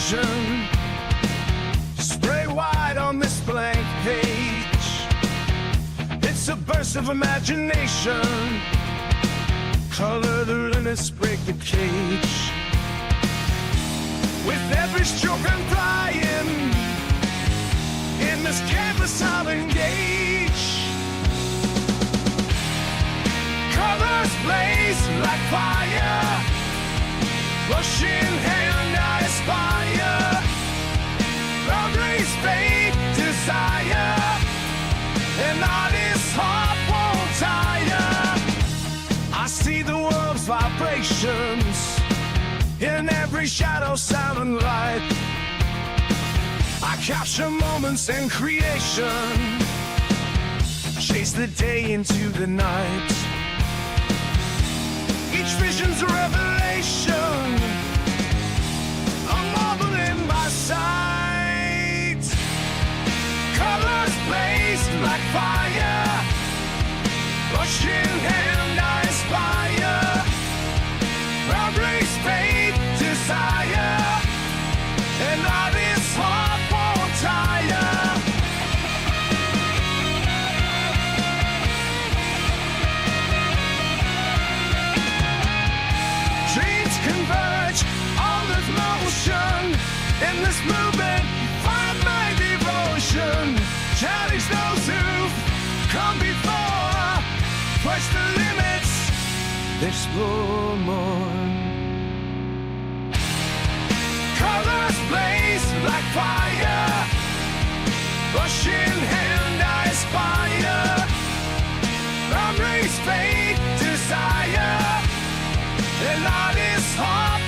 vision. Spray white on this blank page. It's a burst of imagination. Color the limits, break the cage. With every stroke I'm flying, in this canvas I'll engage. Colors blaze like fire, rushing hand I aspire. Boundaries fade, desire, and artist's heart won't tire. I see the world's vibrations in every shadow, sound, and light. I capture moments in creation, chase the day into the night. Each vision's a revelation, a marvel in my sight. Colors blaze like fire, rushing hand I aspire. Boundaries fade, desire, and artist's heart won't tire. Dreams converge, all is motion. In this movement, find my devotion. Challenge those who come before. Push the limits, explore more. Colors blaze like fire, rushing hand I aspire. Boundaries fade, desire, and artist's heart